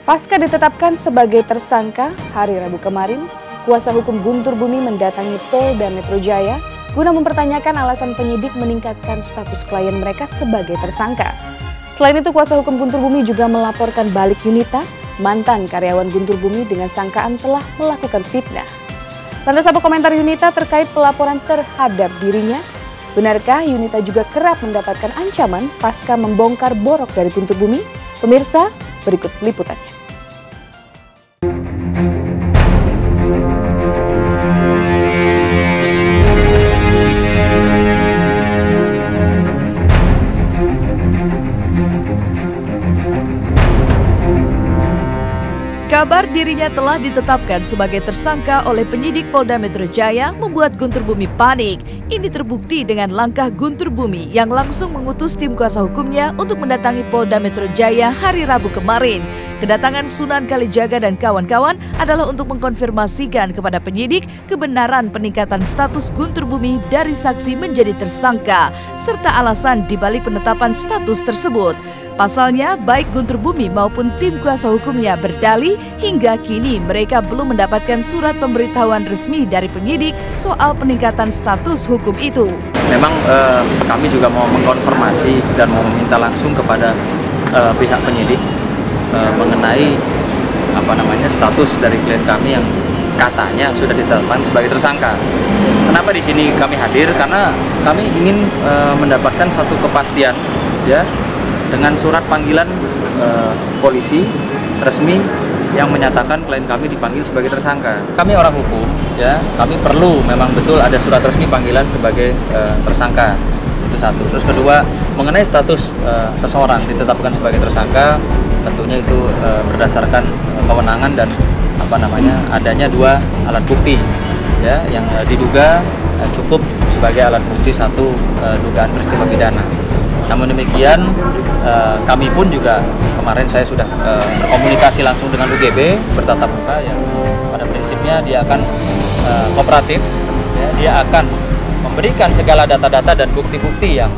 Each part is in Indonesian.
Pasca ditetapkan sebagai tersangka hari Rabu kemarin, kuasa hukum Guntur Bumi mendatangi Polda Metro Jaya guna mempertanyakan alasan penyidik meningkatkan status klien mereka sebagai tersangka. Selain itu, kuasa hukum Guntur Bumi juga melaporkan balik Yunita, mantan karyawan Guntur Bumi dengan sangkaan telah melakukan fitnah. Lantas apa komentar Yunita terkait pelaporan terhadap dirinya? Benarkah Yunita juga kerap mendapatkan ancaman pasca membongkar borok dari Guntur Bumi? Pemirsa, berikut liputannya. Kabar dirinya telah ditetapkan sebagai tersangka oleh penyidik Polda Metro Jaya membuat Guntur Bumi panik. Ini terbukti dengan langkah Guntur Bumi yang langsung mengutus tim kuasa hukumnya untuk mendatangi Polda Metro Jaya hari Rabu kemarin. Kedatangan Sunan Kalijaga dan kawan-kawan adalah untuk mengkonfirmasikan kepada penyidik kebenaran peningkatan status Guntur Bumi dari saksi menjadi tersangka, serta alasan dibalik penetapan status tersebut. Pasalnya, baik Guntur Bumi maupun tim kuasa hukumnya berdalih hingga kini mereka belum mendapatkan surat pemberitahuan resmi dari penyidik soal peningkatan status hukum itu. Memang kami juga mau mengkonfirmasi dan mau meminta langsung kepada pihak penyidik mengenai status dari klien kami yang katanya sudah ditetapkan sebagai tersangka. Kenapa di sini kami hadir? Karena kami ingin mendapatkan satu kepastian, ya, dengan surat panggilan polisi resmi yang menyatakan klien kami dipanggil sebagai tersangka. Kami orang hukum, ya, kami perlu memang betul ada surat resmi panggilan sebagai tersangka. Itu satu. Terus kedua, mengenai status seseorang ditetapkan sebagai tersangka, tentunya itu berdasarkan kewenangan dan adanya dua alat bukti, ya, yang diduga cukup sebagai alat bukti satu dugaan peristiwa pidana. Namun demikian, kami pun juga kemarin saya sudah berkomunikasi langsung dengan UGB bertatap muka, yang pada prinsipnya dia akan kooperatif, ya, dia akan memberikan segala data-data dan bukti-bukti yang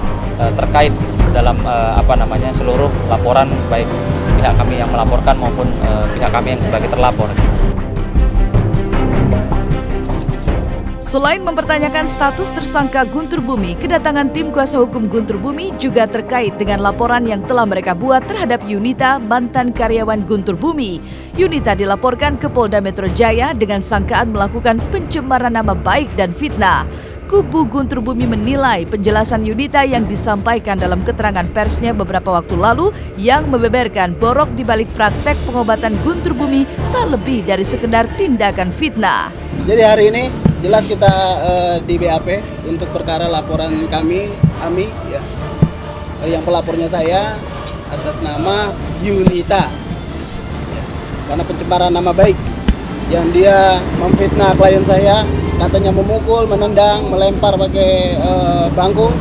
terkait dalam seluruh laporan, baik pihak kami yang melaporkan maupun pihak kami yang sebagai terlapor. Selain mempertanyakan status tersangka Guntur Bumi, kedatangan tim kuasa hukum Guntur Bumi juga terkait dengan laporan yang telah mereka buat terhadap Yunita, mantan karyawan Guntur Bumi. Yunita dilaporkan ke Polda Metro Jaya dengan sangkaan melakukan pencemaran nama baik dan fitnah. Kubu Guntur Bumi menilai penjelasan Yunita yang disampaikan dalam keterangan persnya beberapa waktu lalu yang membeberkan borok di balik praktek pengobatan Guntur Bumi tak lebih dari sekedar tindakan fitnah. Jadi hari ini jelas kita di BAP untuk perkara laporan kami, ya, yang pelapornya saya atas nama Yunita, ya, karena pencemaran nama baik yang dia memfitnah klien saya, katanya memukul, menendang, melempar pakai bangku,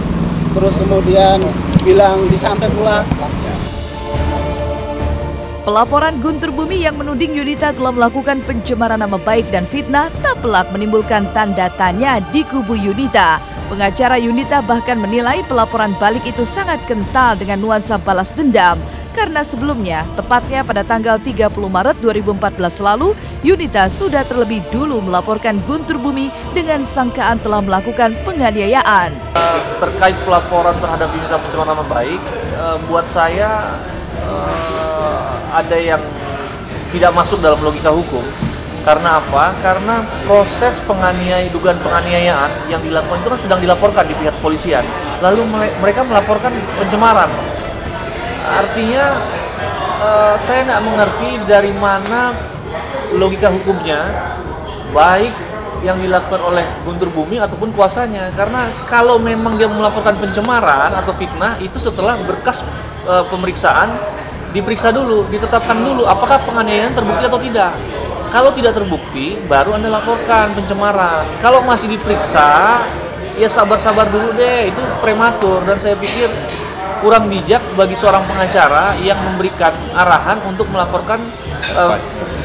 terus kemudian bilang disantet pula. Pelaporan Guntur Bumi yang menuding Yunita telah melakukan pencemaran nama baik dan fitnah tak pelak menimbulkan tanda tanya di kubu Yunita. Pengacara Yunita bahkan menilai pelaporan balik itu sangat kental dengan nuansa balas dendam. Karena sebelumnya, tepatnya pada tanggal 30 Maret 2014 lalu, Yunita sudah terlebih dulu melaporkan Guntur Bumi dengan sangkaan telah melakukan penganiayaan. Terkait pelaporan terhadap Yunita pencemaran nama baik, buat saya ada yang tidak masuk dalam logika hukum. Karena apa? Karena proses dugaan penganiayaan yang dilakukan itu kan sedang dilaporkan di pihak kepolisian. Lalu mereka melaporkan pencemaran. Artinya saya nggak mengerti dari mana logika hukumnya, baik yang dilakukan oleh Guntur Bumi ataupun kuasanya. Karena kalau memang dia melaporkan pencemaran atau fitnah, itu setelah berkas pemeriksaan diperiksa dulu, ditetapkan dulu apakah penganiayaan terbukti atau tidak. Kalau tidak terbukti, baru Anda laporkan pencemaran. Kalau masih diperiksa, ya sabar-sabar dulu deh, itu prematur. Dan saya pikir kurang bijak bagi seorang pengacara yang memberikan arahan untuk melaporkan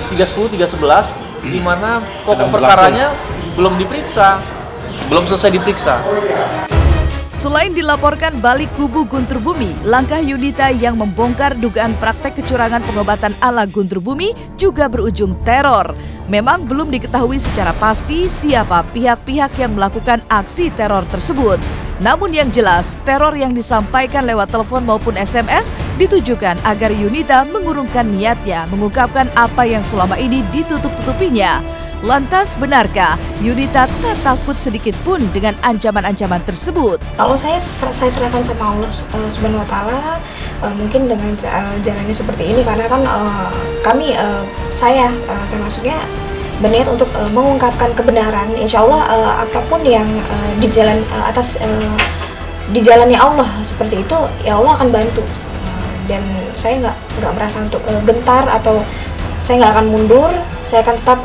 310, 311, di mana pokok perkaranya belum diperiksa, belum selesai diperiksa. Selain dilaporkan balik kubu Guntur Bumi, langkah Yunita yang membongkar dugaan praktek kecurangan pengobatan ala Guntur Bumi juga berujung teror. Memang belum diketahui secara pasti siapa pihak-pihak yang melakukan aksi teror tersebut. Namun yang jelas, teror yang disampaikan lewat telepon maupun SMS ditujukan agar Yunita mengurungkan niatnya mengungkapkan apa yang selama ini ditutup-tutupinya. Lantas benarkah Yunita tak takut sedikit pun dengan ancaman-ancaman tersebut? Kalau saya serahkan sama Allah Subhanahu Wa Taala, mungkin dengan jalannya seperti ini karena kan saya termasuknya berniat untuk mengungkapkan kebenaran. Insya Allah apapun yang di jalan dijalannya Allah seperti itu, ya Allah akan bantu. Dan saya nggak merasa untuk gentar atau saya nggak akan mundur. Saya akan tetap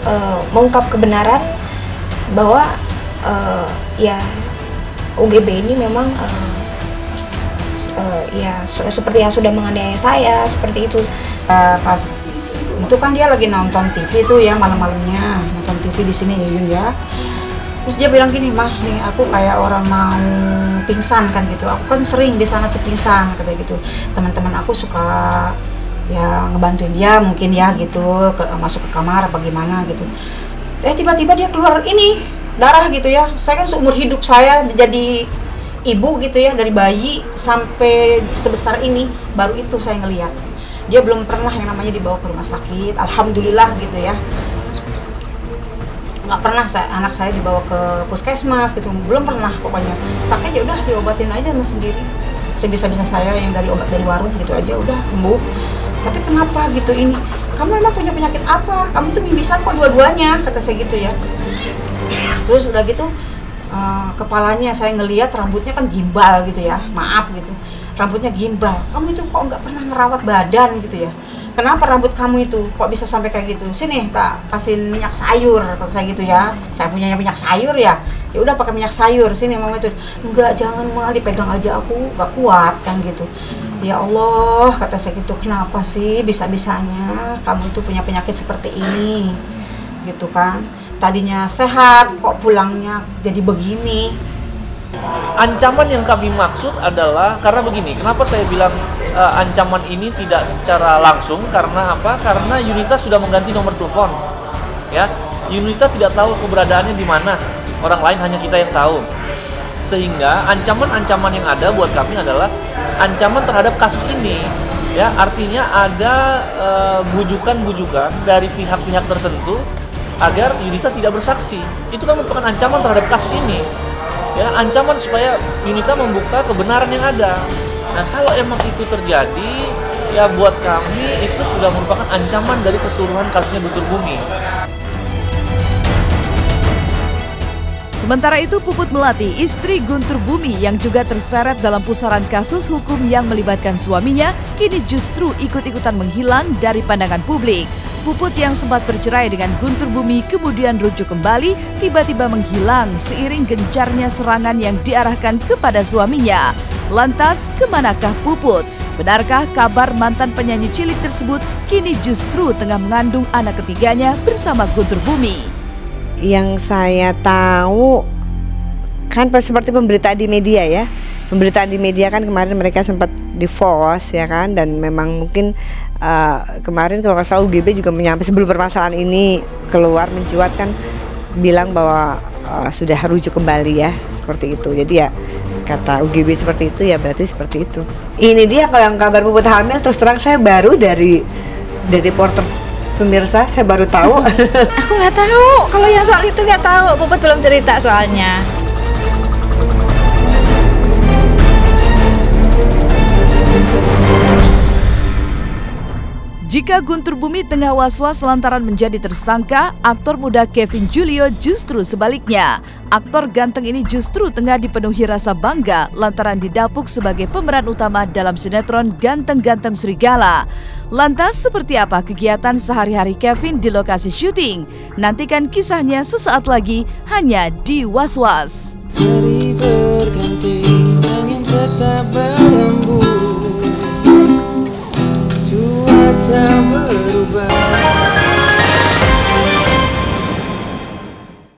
mengungkap kebenaran bahwa ya UGB ini memang ya seperti yang sudah menganiaya saya seperti itu. Pas itu kan dia lagi nonton TV tuh ya, malam-malamnya nonton TV di sini ya Yun ya. Terus dia bilang gini, "Mah, nih aku kayak orang mau pingsan kan gitu. Aku kan sering di sana tuh pingsan," katanya gitu. Teman-teman aku suka ya ngebantuin dia mungkin ya gitu, masuk ke kamar apa gimana gitu. Tiba-tiba dia keluar ini darah gitu ya. Saya kan seumur hidup saya jadi ibu gitu ya, dari bayi sampai sebesar ini baru itu saya ngelihat. Dia belum pernah yang namanya dibawa ke rumah sakit, alhamdulillah gitu ya. Nggak pernah anak saya dibawa ke puskesmas gitu, belum pernah pokoknya. Sakit ya udah diobatin aja sama sendiri. Sebisa-bisa saya yang dari obat dari warung gitu aja udah sembuh. Tapi kenapa gitu ini? Kamu emang punya penyakit apa? Kamu tuh bisa kok dua-duanya, kata saya gitu ya. Terus udah gitu kepalanya saya ngelihat rambutnya kan gimbal gitu ya, maaf gitu. Rambutnya gimbal. Kamu itu kok nggak pernah ngerawat badan gitu ya? Kenapa rambut kamu itu kok bisa sampai kayak gitu? Sini tak kasih minyak sayur, kata saya gitu ya. Saya punya minyak sayur ya. Ya udah pakai minyak sayur. Sini mama itu. Enggak, jangan malah dipegang aja, aku nggak kuat kan gitu. Ya Allah, kata saya gitu, kenapa sih bisa-bisanya kamu tuh punya penyakit seperti ini gitu kan. Tadinya sehat kok pulangnya jadi begini. Ancaman yang kami maksud adalah karena begini, kenapa saya bilang ancaman ini tidak secara langsung, karena apa? Karena Yunita sudah mengganti nomor telepon. Ya, Yunita tidak tahu keberadaannya di mana. Orang lain hanya kita yang tahu. Sehingga ancaman-ancaman yang ada buat kami adalah ancaman terhadap kasus ini. Ya, artinya ada bujukan-bujukan dari pihak-pihak tertentu agar Yunita tidak bersaksi. Itu kan merupakan ancaman terhadap kasus ini. Ya, ancaman supaya Yunita membuka kebenaran yang ada. Nah, kalau emang itu terjadi, ya buat kami itu sudah merupakan ancaman dari keseluruhan kasusnya Guntur Bumi. Sementara itu, Puput Melati, istri Guntur Bumi yang juga terseret dalam pusaran kasus hukum yang melibatkan suaminya, kini justru ikut-ikutan menghilang dari pandangan publik. Puput yang sempat bercerai dengan Guntur Bumi kemudian rujuk kembali, tiba-tiba menghilang seiring gencarnya serangan yang diarahkan kepada suaminya. Lantas, kemanakah Puput? Benarkah kabar mantan penyanyi cilik tersebut kini justru tengah mengandung anak ketiganya bersama Guntur Bumi? Yang saya tahu kan seperti pemberitaan di media ya. Pemberitaan di media kan kemarin mereka sempat divorce ya kan, dan memang mungkin kemarin kalau nggak salah UGB juga menyampaikan sebelum permasalahan ini keluar mencuat kan bilang bahwa sudah rujuk kembali ya, seperti itu. Jadi ya kata UGB seperti itu ya berarti seperti itu. Ini dia kalau yang kabar Puput hamil, terus terang saya baru dari reporter pemirsa, saya baru tahu. Aku nggak tahu, kalau yang soal itu nggak tahu. Puput belum cerita soalnya. Jika Guntur Bumi tengah was-was lantaran menjadi tersangka, aktor muda Kevin Julio justru sebaliknya. Aktor ganteng ini justru tengah dipenuhi rasa bangga lantaran didapuk sebagai pemeran utama dalam sinetron Ganteng-Ganteng Serigala. Lantas seperti apa kegiatan sehari-hari Kevin di lokasi syuting? Nantikan kisahnya sesaat lagi hanya di Was-Was. Hari berganti, angin tetap berembus, cuaca berubah.